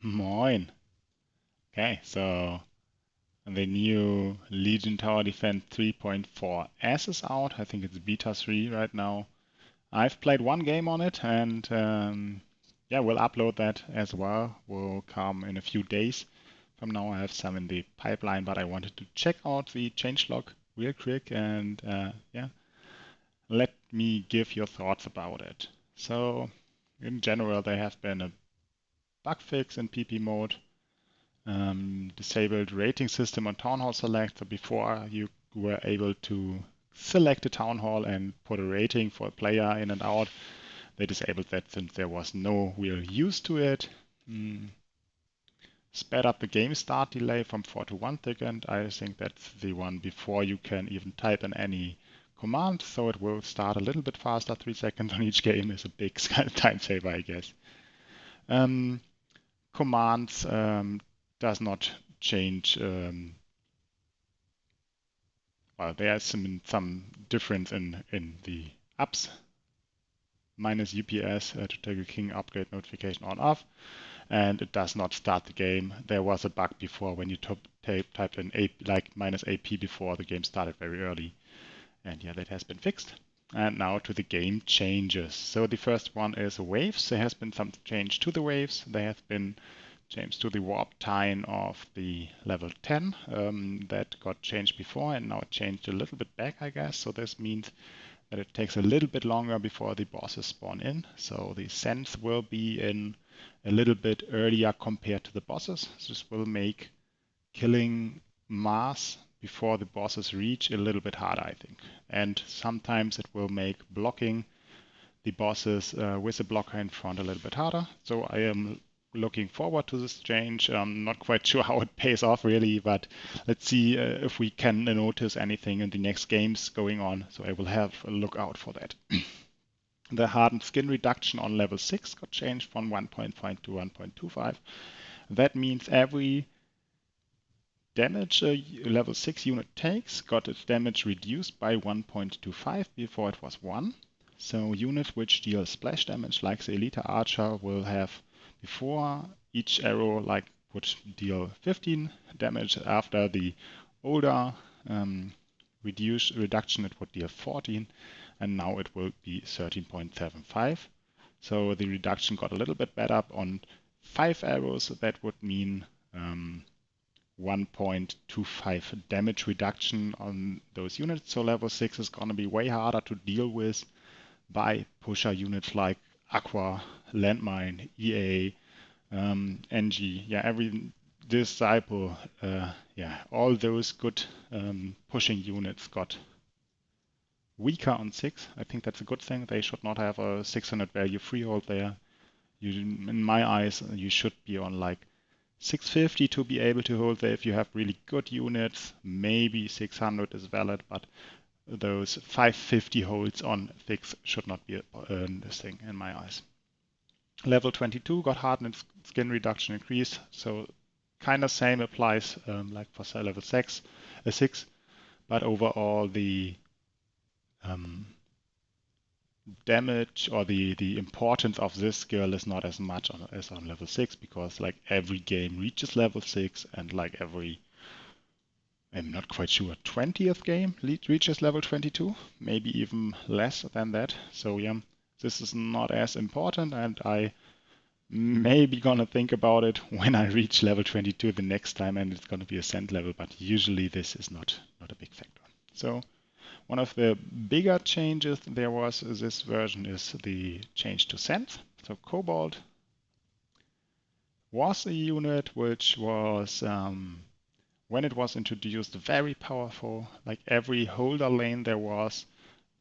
Moin. Okay, so the new Legion Tower Defense 3.4S is out. I think it's beta 3 right now. I've played one game on it and yeah, we'll upload that as well. Will come in a few days. From now I have some in the pipeline, but I wanted to check out the changelog real quick and yeah, let me give your thoughts about it. So in general, there has been a bug fix in PP mode. Disabled rating system on Town Hall Select. So before you were able to select a Town Hall and put a rating for a player in and out. They disabled that since there was no real use to it. Sped up the game start delay from 4 to 1 second. I think that's the one before you can even type in any command, so it will start a little bit faster. 3 seconds on each game is a big time saver, I guess. Commands does not change. Well, there's some difference in the apps. Minus UPS to take a king upgrade notification on off, and it does not start the game. There was a bug before when you typed in like minus AP before the game started very early, and yeah, that has been fixed. And now to the game changes. So the first one is waves. There has been some change to the waves. There has been change to the warp time of the level 10 that got changed before, and now it changed a little bit back, I guess. So this means that it takes a little bit longer before the bosses spawn in. So the sense will be in a little bit earlier compared to the bosses. This will make killing mass before the bosses reach a little bit harder, I think. And sometimes it will make blocking the bosses with a blocker in front a little bit harder. So I am looking forward to this change. I'm not quite sure how it pays off really, but let's see if we can notice anything in the next games going on. So I will have a look out for that. The hardened skin reduction on level 6 got changed from 1.5 to 1.25. That means every damage a level 6 unit takes got its damage reduced by 1.25. Before it was 1. So units which deal splash damage, like the Elite Archer, will have before each arrow would deal 15 damage. After the older reduction, it would deal 14, and now it will be 13.75. So the reduction got a little bit better. On 5 arrows, that would mean 1.25 damage reduction on those units. So level 6 is going to be way harder to deal with by pusher units like Aqua, Landmine, EA, NG, yeah, every disciple, yeah, all those good pushing units got weaker on 6. I think that's a good thing. They should not have a 600 value freehold there. In my eyes, you should be on like 650 to be able to hold there if you have really good units. Maybe 600 is valid, but those 550 holds on fix should not be this thing in my eyes. Level 22 got hardened skin reduction increase, so kind of same applies like for level 6, but overall the damage or the importance of this skill is not as much as on level 6, because like every game reaches level 6, and like every, I'm not quite sure, 20th game reaches level 22, maybe even less than that. So yeah, this is not as important, and I maybe gonna think about it when I reach level 22 the next time, and it's gonna be ascent level, but usually this is not a big factor. So one of the bigger changes there was this version is the change to sense. So Cobalt was a unit which was when it was introduced, very powerful. Like every holder lane there was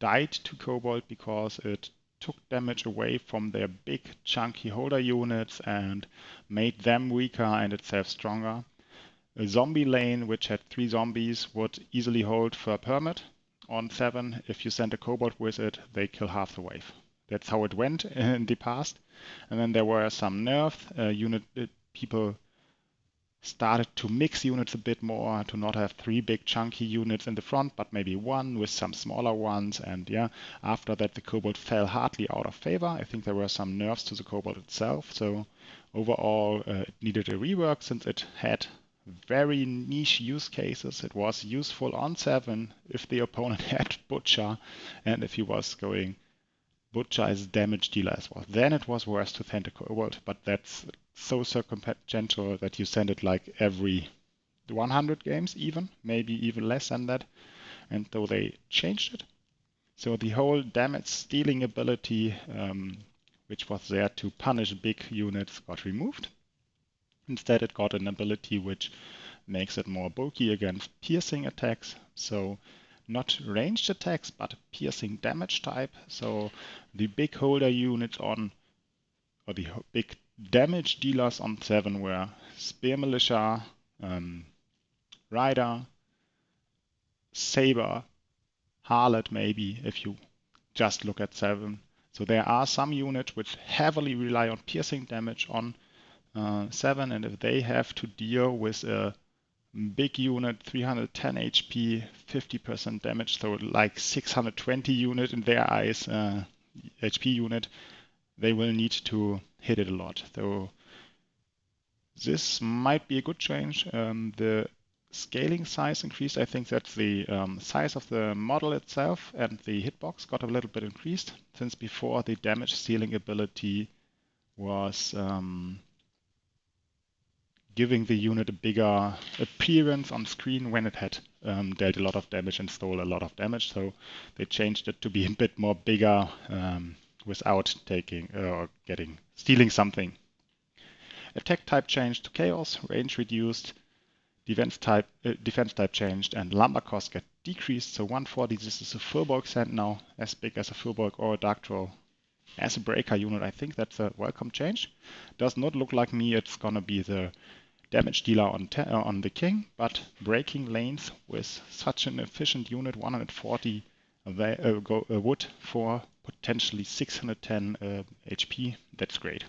died to Cobalt because it took damage away from their big chunky holder units and made them weaker and itself stronger. A zombie lane which had 3 zombies would easily hold for a permit on 7. If you send a Cobalt with it, they kill half the wave. That's how it went in the past. And then there were some nerfs. People started to mix units a bit more, to not have 3 big chunky units in the front, but maybe one with some smaller ones. And yeah, after that, the Cobalt fell hardly out of favor. I think there were some nerfs to the Cobalt itself. So overall, it needed a rework since it had very niche use cases. It was useful on 7 if the opponent had Butcher, and if he was going Butcher as damage dealer as well. Then it was worse to send a Cobalt, but that's so circumstantial that you send it like every 100 games even, maybe even less than that. And though they changed it, so the whole damage stealing ability, which was there to punish big units, got removed. Instead, it got an ability which makes it more bulky against piercing attacks. So not ranged attacks, but piercing damage type. So the big holder units on, or the big damage dealers on 7 were Spear Militia, Rider, Saber, Harlot maybe, if you just look at 7. So there are some units which heavily rely on piercing damage on 7, and if they have to deal with a big unit, 310 HP, 50% damage, so like 620 unit in their eyes, HP unit, they will need to hit it a lot. So this might be a good change. The scaling size increased. I think that the size of the model itself and the hitbox got a little bit increased, since before the damage stealing ability was giving the unit a bigger appearance on screen when it had dealt a lot of damage and stole a lot of damage. So they changed it to be a bit more bigger without taking or stealing something. Attack type changed to chaos, range reduced, defense type changed, and lumber cost get decreased. So 140, this is a full bulk sand now, as big as a full bulk or a dark troll. As a breaker unit, I think that's a welcome change. Does not look like me it's gonna be the damage dealer on the king, but breaking lanes with such an efficient unit, 140 wood for potentially 610 HP, that's great.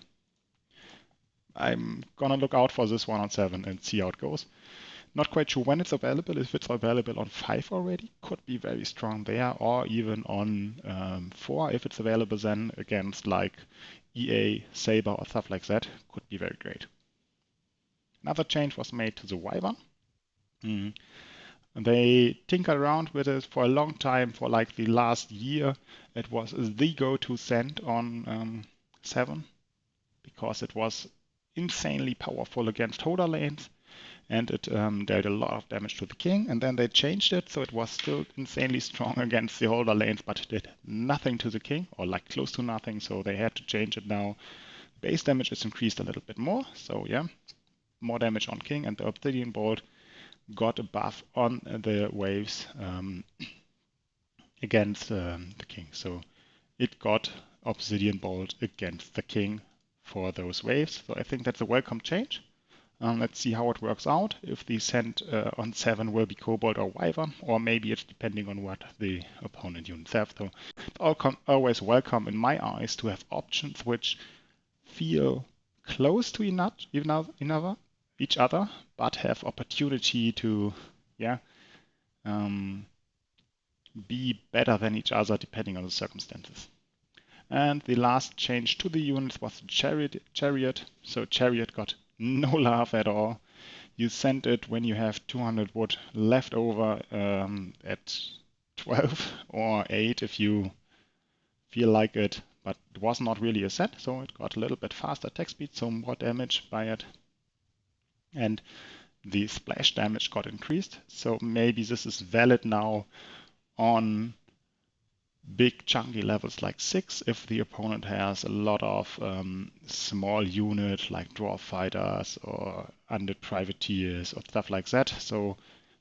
I'm gonna look out for this one on 7 and see how it goes. Not quite sure when it's available. If it's available on 5 already, could be very strong there, or even on 4 if it's available then against like EA, Saber or stuff like that, could be very great. Another change was made to the Wyvern. They tinkered around with it for a long time, for like the last year. It was the go-to send on 7 because it was insanely powerful against holder lanes, and it dealt a lot of damage to the king. And then they changed it so it was still insanely strong against the holder lanes, but it did nothing to the king, or like close to nothing, so they had to change it now. Base damage is increased a little bit more, so yeah, more damage on king, and the obsidian bolt got a buff on the waves against the king. So it got obsidian bolt against the king for those waves. So I think that's a welcome change. Let's see how it works out, if the send on 7 will be Cobalt or Wyvern, or maybe it's depending on what the opponent units have. So it's always welcome in my eyes to have options which feel close to each other, but have opportunity to be better than each other depending on the circumstances. And the last change to the units was Chariot. So Chariot got no love at all. You send it when you have 200 wood left over at 12 or 8 if you feel like it, but it was not really a set, so it got a little bit faster attack speed, so more damage by it. And the splash damage got increased, so maybe this is valid now on big chunky levels like 6 if the opponent has a lot of small units like dwarf fighters or undead privateers or stuff like that. So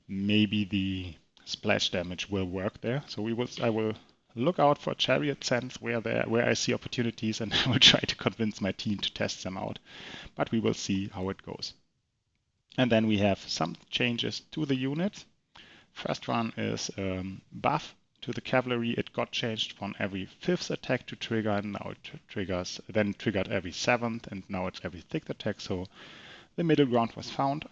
maybe the splash damage will work there. So I will look out for chariot sends where I see opportunities, and I will try to convince my team to test them out. But we will see how it goes. And then we have some changes to the units. First one is buff to the cavalry. It got changed from every 5th attack to trigger, and now it triggered every 7th, and now it's every 6th attack. So the middle ground was found.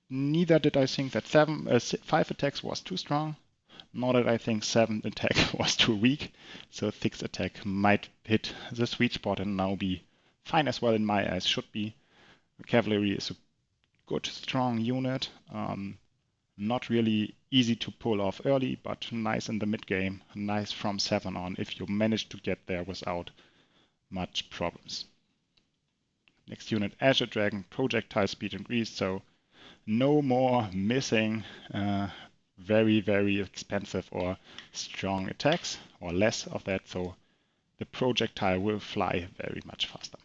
Neither did I think that 5 attacks was too strong, nor did I think 7 attack was too weak. So 6 attack might hit the sweet spot and now be fine as well in my eyes, should be. Cavalry is a good, strong unit. Not really easy to pull off early, but nice in the mid game, nice from 7 on if you manage to get there without much problems. Next unit, Azure Dragon, projectile speed increased, so no more missing very, very expensive or strong attacks, or less of that, so the projectile will fly very much faster.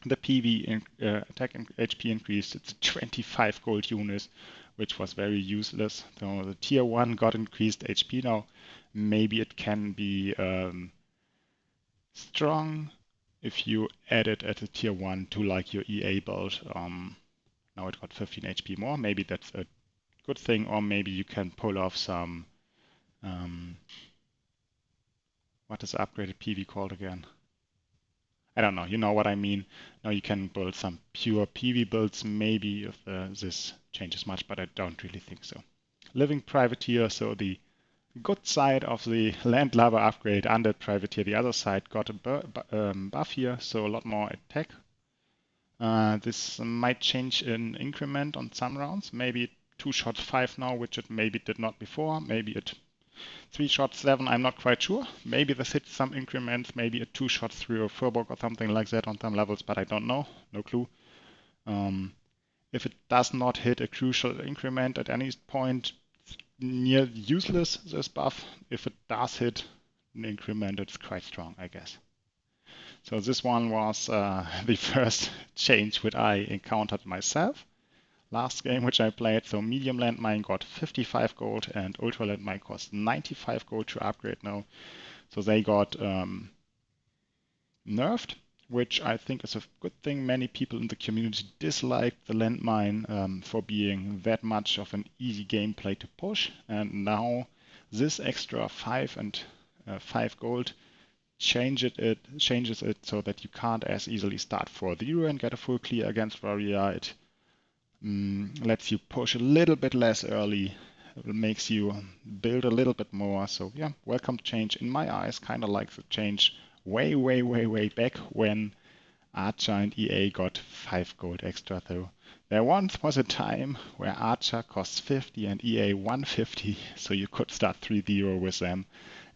The PV attack HP increased, it's 25 gold units, which was very useless. So the tier 1 got increased HP now. Maybe it can be strong if you add it at a tier 1 to like your EA build. Now it got 15 HP more. Maybe that's a good thing, or maybe you can pull off some. What is upgraded PV called again? I don't know. You know what I mean. Now you can build some pure PV builds, maybe if this changes much, but I don't really think so. Living Privateer, so the good side of the Landlubber upgrade, Undead Privateer, the other side got a buff here, so a lot more attack. This might change in increment on some rounds. Maybe 2 shots 5 now, which it maybe did not before. Maybe it 3 shots 7, I'm not quite sure. Maybe this hits some increments, maybe a 2 shots 3 or Furbolg or something like that on some levels, but I don't know. No clue. If it does not hit a crucial increment at any point, it's near useless, this buff. If it does hit an increment, it's quite strong, I guess. So this one was the first change which I encountered myself. Last game which I played, so medium landmine got 55 gold and ultra landmine cost 95 gold to upgrade now. So they got nerfed, which I think is a good thing. Many people in the community disliked the landmine for being that much of an easy gameplay to push, and now this extra 5 and 5 gold changes it so that you can't as easily start 4-0 and get a full clear against Warrior. It lets you push a little bit less early. It makes you build a little bit more. So yeah, welcome change in my eyes. Kind of like the change way back when Archer and EA got 5 gold extra though. There once was a time where Archer cost 50 and EA 150, so you could start 3-0 with them,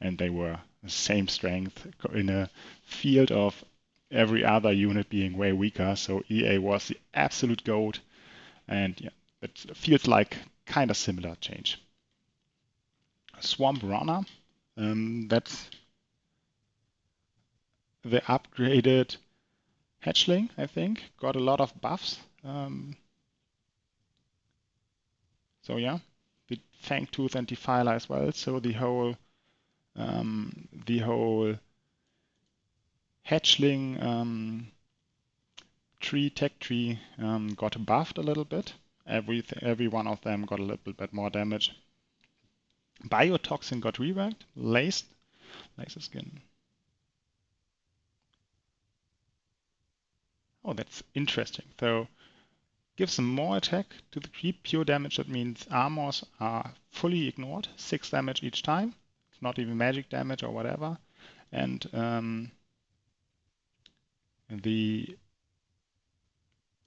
and they were the same strength in a field of every other unit being way weaker. So EA was the absolute GOAT, and yeah, it feels like kind of similar change. Swamp Runner, that's the upgraded hatchling, I think. Got a lot of buffs. So yeah, the Fangtooth and Defiler as well. So the whole hatchling tech tree got buffed a little bit. Every one of them got a little bit more damage. Biotoxin got reworked. Laser skin. Oh, that's interesting. So gives them more attack to the creep. Pure damage, that means armors are fully ignored. 6 damage each time. It's not even magic damage or whatever. And the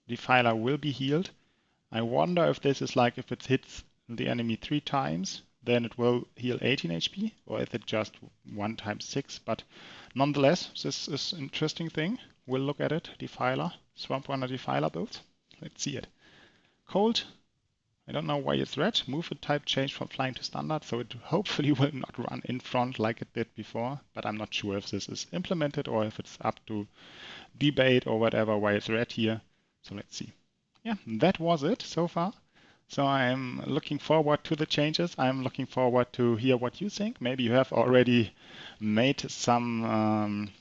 Defiler will be healed. I wonder if this is like if it hits the enemy 3 times, then it will heal 18 HP, or if it just 1 times 6. But nonetheless, this is an interesting thing. We'll look at it. Defiler, Swamp Runner Defiler build. Let's see it. Cold. I don't know why it's red. Movement type changed from flying to standard, so it hopefully will not run in front like it did before. But I'm not sure if this is implemented or if it's up to debate or whatever why it's red here. So let's see. Yeah, that was it so far. So I'm looking forward to the changes. I'm looking forward to hear what you think. Maybe you have already made some,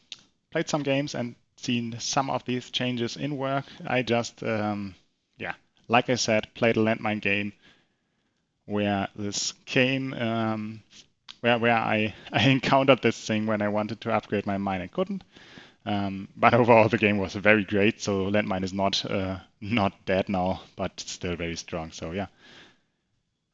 played some games and seen some of these changes in work. I just, yeah, like I said, played a landmine game where this came, where I encountered this thing when I wanted to upgrade my mine and couldn't. But overall, the game was very great. So landmine is not dead now, but still very strong. So yeah,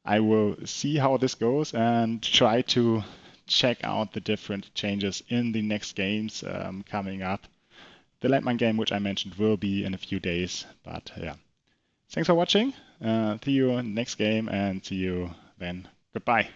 I will see how this goes and try to check out the different changes in the next games coming up. The landmine game, which I mentioned, will be in a few days. But yeah, thanks for watching. See you next game and see you then. Goodbye.